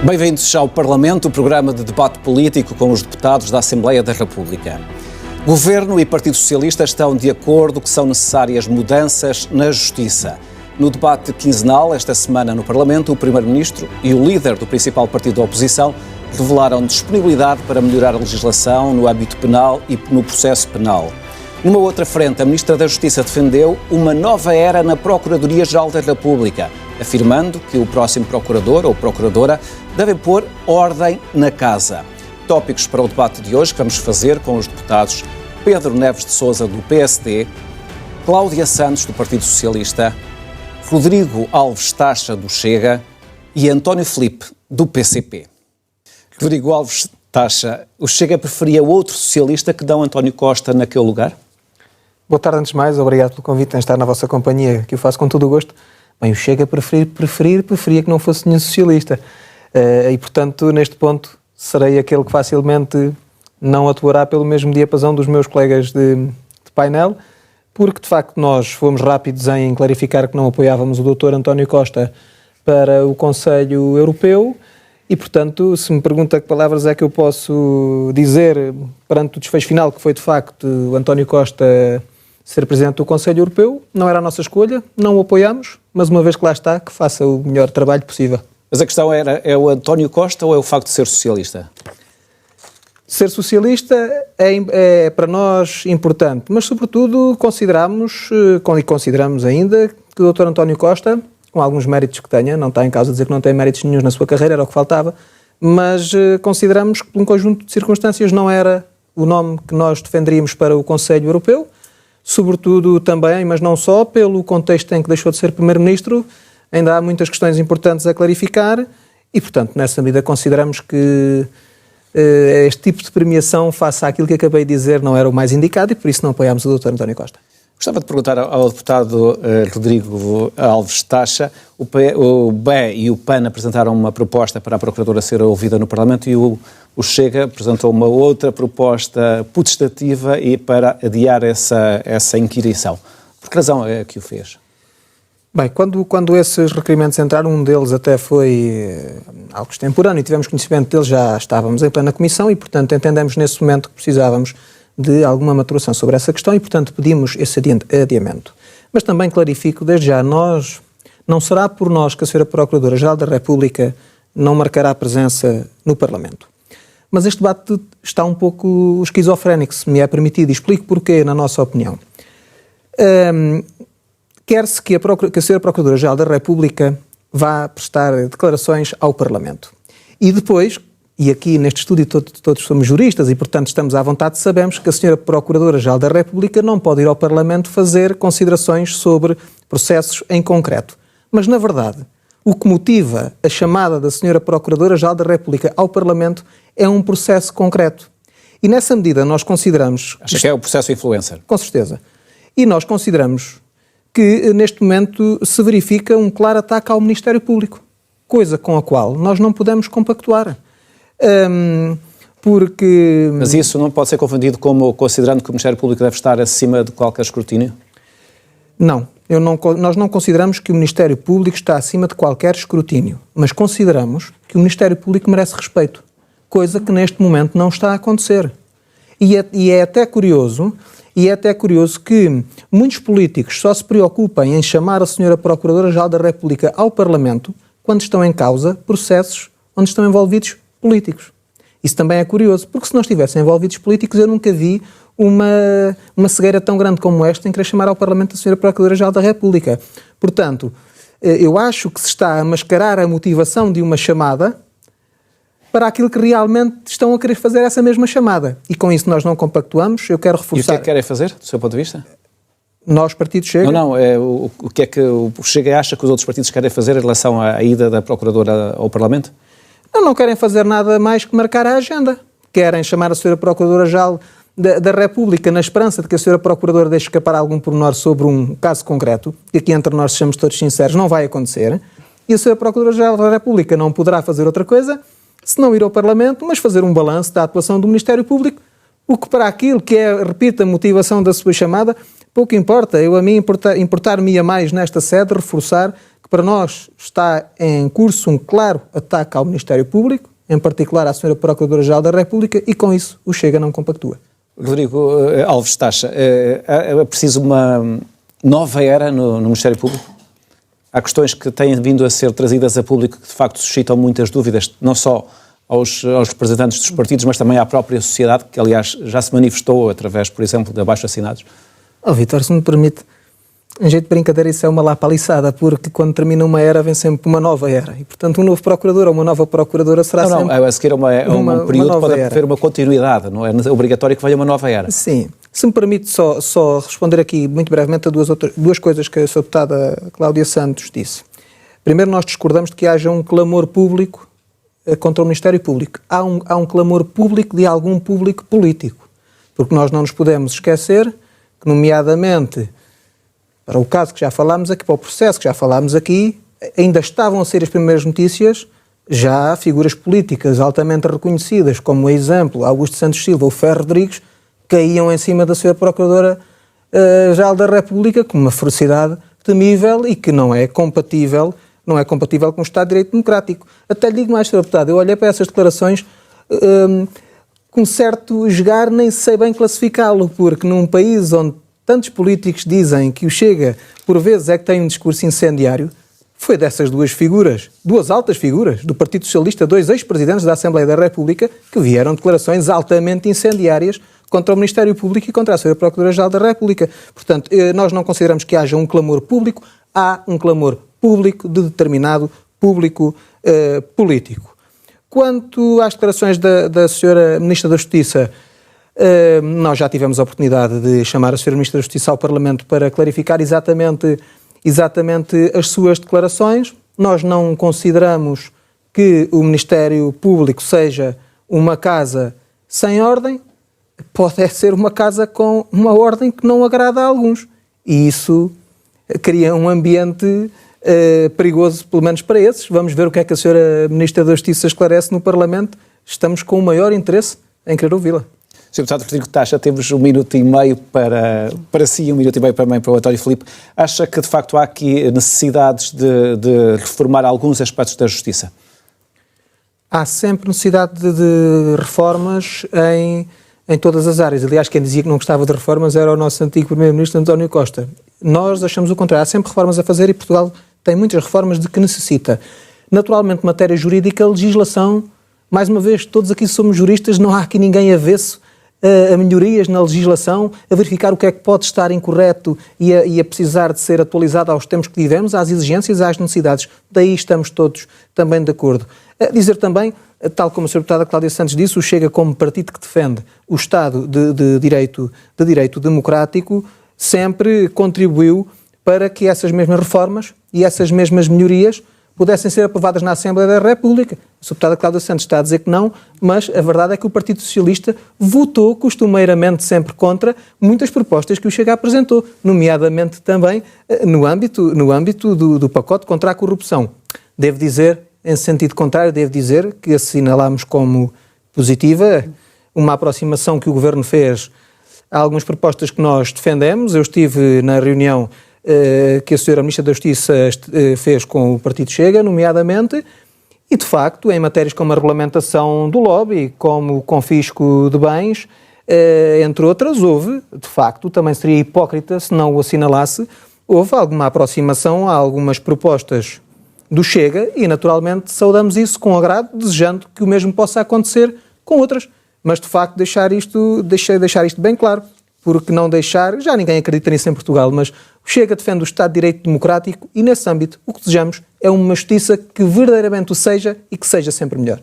Bem-vindos ao Parlamento, o programa de debate político com os deputados da Assembleia da República. Governo e Partido Socialista estão de acordo que são necessárias mudanças na Justiça. No debate quinzenal, esta semana no Parlamento, o Primeiro-Ministro e o líder do principal partido da oposição revelaram disponibilidade para melhorar a legislação no âmbito penal e no processo penal. Numa outra frente, a Ministra da Justiça defendeu uma nova era na Procuradoria-Geral da República, afirmando que o próximo procurador ou procuradora deve pôr ordem na casa. Tópicos para o debate de hoje que vamos fazer com os deputados Pedro Neves de Sousa, do PSD, Cláudia Santos, do Partido Socialista, Rodrigo Alves Taxa, do Chega e António Filipe, do PCP. Rodrigo Alves Taxa, o Chega preferia outro socialista que não António Costa naquele lugar? Boa tarde, antes de mais, obrigado pelo convite em estar na vossa companhia, que eu faço com todo o gosto. Bem, o Chega preferia que não fosse nenhum socialista. E, portanto, neste ponto, serei aquele que facilmente não atuará pelo mesmo diapasão dos meus colegas de painel, porque, de facto, nós fomos rápidos em clarificar que não apoiávamos o Dr. António Costa para o Conselho Europeu e, portanto, se me pergunta que palavras é que eu posso dizer perante o desfecho final, que foi, de facto, o António Costa ser Presidente do Conselho Europeu, não era a nossa escolha, não o apoiamos, mas uma vez que lá está, que faça o melhor trabalho possível. Mas a questão é o António Costa ou é o facto de ser socialista? Ser socialista é para nós importante, mas sobretudo consideramos ainda que o Dr. António Costa, com alguns méritos que tenha, não está em causa dizer que não tem méritos nenhum na sua carreira, era o que faltava, mas consideramos que por um conjunto de circunstâncias não era o nome que nós defenderíamos para o Conselho Europeu, sobretudo também, mas não só, pelo contexto em que deixou de ser Primeiro-Ministro. Ainda há muitas questões importantes a clarificar e, portanto, nessa medida consideramos que este tipo de premiação, face àquilo que acabei de dizer, não era o mais indicado e por isso não apoiámos o Dr. António Costa. Gostava de perguntar ao deputado Rodrigo Alves Taxa. O BE e o PAN apresentaram uma proposta para a Procuradora ser ouvida no Parlamento e o Chega apresentou uma outra proposta putestativa e para adiar essa inquirição. Por que razão é que o fez? Bem, quando esses requerimentos entraram, um deles até foi algo extemporâneo e tivemos conhecimento deles, já estávamos em plena comissão e, portanto, entendemos nesse momento que precisávamos de alguma maturação sobre essa questão e, portanto, pedimos esse adiamento. Mas também clarifico, desde já, não será por nós que a Sra. Procuradora-Geral da República não marcará presença no Parlamento. Mas este debate está um pouco esquizofrénico, se me é permitido, e explico porquê, na nossa opinião. Quer-se que a Sra. Procuradora-Geral da República vá prestar declarações ao Parlamento. E depois, e aqui neste estúdio todos somos juristas e, portanto, estamos à vontade, sabemos que a Sra. Procuradora-Geral da República não pode ir ao Parlamento fazer considerações sobre processos em concreto. Mas, na verdade, o que motiva a chamada da Sra. Procuradora-Geral da República ao Parlamento é um processo concreto. E, nessa medida, nós consideramos... Acha que é o processo influencer? Com certeza. E nós consideramos que, neste momento, se verifica um claro ataque ao Ministério Público, coisa com a qual nós não podemos compactuar. Porque... Mas isso não pode ser confundido como considerando que o Ministério Público deve estar acima de qualquer escrutínio? Não, nós não consideramos que o Ministério Público está acima de qualquer escrutínio, mas consideramos que o Ministério Público merece respeito, coisa que neste momento não está a acontecer. E é até curioso que muitos políticos só se preocupem em chamar a Sra. Procuradora-Geral da República ao Parlamento quando estão em causa processos onde estão envolvidos políticos. Isso também é curioso, porque se não estivessem envolvidos políticos, eu nunca vi uma cegueira tão grande como esta em querer chamar ao Parlamento a Sra. Procuradora-Geral da República. Portanto, eu acho que se está a mascarar a motivação de uma chamada para aquilo que realmente estão a querer fazer essa mesma chamada. E com isso nós não compactuamos. Eu quero reforçar... E o que é que querem fazer, do seu ponto de vista? Nós, Partido Chega... O que é que o Chega acha que os outros partidos querem fazer em relação à ida da Procuradora ao Parlamento? Não querem fazer nada mais que marcar a agenda. Querem chamar a Sra. Procuradora-Geral da República na esperança de que a Sra. Procuradora deixe escapar algum pormenor sobre um caso concreto, que aqui entre nós sejamos todos sinceros, não vai acontecer, e a Sra. Procuradora-Geral da República não poderá fazer outra coisa se não ir ao Parlamento, mas fazer um balanço da atuação do Ministério Público, o que para aquilo que é, repito, a motivação da sua chamada, pouco importa. A mim importar-me-ia mais nesta sede reforçar que para nós está em curso um claro ataque ao Ministério Público, em particular à Sra. Procuradora-Geral da República, e com isso o Chega não compactua. Rodrigo Alves Taxa, é preciso uma nova era no Ministério Público? Há questões que têm vindo a ser trazidas a público que de facto suscitam muitas dúvidas, não só aos representantes dos partidos, mas também à própria sociedade, que aliás já se manifestou através, por exemplo, de abaixo-assinados. Vítor, se me permite, em jeito de brincadeira, isso é uma lapaliçada, porque quando termina uma era vem sempre uma nova era. E, portanto, um novo procurador ou uma nova procuradora será sempre... Não, a seguir um período pode haver uma continuidade, não é obrigatório que venha uma nova era. Sim. Se me permite só responder aqui muito brevemente a duas coisas que a Sra. Deputada Cláudia Santos disse. Primeiro, nós discordamos de que haja um clamor público contra o Ministério Público. Há um clamor público de algum público político. Porque nós não nos podemos esquecer que, nomeadamente, para o caso que já falámos aqui, para o processo que já falámos aqui, ainda estavam a ser as primeiras notícias, já figuras políticas altamente reconhecidas, como exemplo Augusto Santos Silva ou Ferro Rodrigues, caíam em cima da Sra. Procuradora-Geral da República com uma ferocidade temível e que não é compatível com o Estado de Direito Democrático. Até lhe digo mais, Sra. Deputada, eu olhei para essas declarações com certo esgar, nem sei bem classificá-lo, porque num país onde tantos políticos dizem que o Chega, por vezes, é que tem um discurso incendiário, foi dessas duas altas figuras do Partido Socialista, dois ex-presidentes da Assembleia da República, que vieram declarações altamente incendiárias contra o Ministério Público e contra a Sra. Procuradora-Geral da República. Portanto, nós não consideramos que haja um clamor público, há um clamor público de determinado público político. Quanto às declarações da Sra. Ministra da Justiça, nós já tivemos a oportunidade de chamar a Sra. Ministra da Justiça ao Parlamento para clarificar exatamente as suas declarações. Nós não consideramos que o Ministério Público seja uma casa sem ordem, pode ser uma casa com uma ordem que não agrada a alguns. E isso cria um ambiente perigoso, pelo menos para esses. Vamos ver o que é que a Sra. Ministra da Justiça esclarece no Parlamento. Estamos com o maior interesse em querer ouvi-la. Sr. Deputado Rodrigo Taxa, temos 1 minuto e meio para si, 1 minuto e meio também para o António Filipe. Acha que, de facto, há aqui necessidades de reformar alguns aspectos da Justiça? Há sempre necessidade de reformas em todas as áreas. Aliás, quem dizia que não gostava de reformas era o nosso antigo Primeiro-Ministro António Costa. Nós achamos o contrário. Há sempre reformas a fazer e Portugal tem muitas reformas de que necessita. Naturalmente, matéria jurídica, legislação, mais uma vez, todos aqui somos juristas, não há aqui ninguém avesso a melhorias na legislação, a verificar o que é que pode estar incorreto e a precisar de ser atualizado aos tempos que vivemos, às exigências, às necessidades. Daí estamos todos também de acordo. A dizer também, tal como a Sra. Deputada Cláudia Santos disse, o Chega, como partido que defende o Estado de direito democrático, sempre contribuiu para que essas mesmas reformas e essas mesmas melhorias pudessem ser aprovadas na Assembleia da República. A Sra. Deputada Cláudia Santos está a dizer que não, mas a verdade é que o Partido Socialista votou costumeiramente sempre contra muitas propostas que o Chega apresentou, nomeadamente também no âmbito do pacote contra a corrupção. Devo dizer, em sentido contrário, que assinalámos como positiva uma aproximação que o Governo fez a algumas propostas que nós defendemos. Eu estive na reunião que a Sra. Ministra da Justiça fez com o Partido Chega, nomeadamente, e de facto, em matérias como a regulamentação do lobby, como o confisco de bens, entre outras, houve, de facto, também seria hipócrita se não o assinalasse, houve alguma aproximação a algumas propostas do Chega e, naturalmente, saudamos isso com agrado, desejando que o mesmo possa acontecer com outras. Mas, de facto, deixar isto bem claro. Porque não deixar, já ninguém acredita nisso em Portugal, mas o Chega defende o Estado de Direito Democrático e, nesse âmbito, o que desejamos é uma justiça que verdadeiramente o seja e que seja sempre melhor.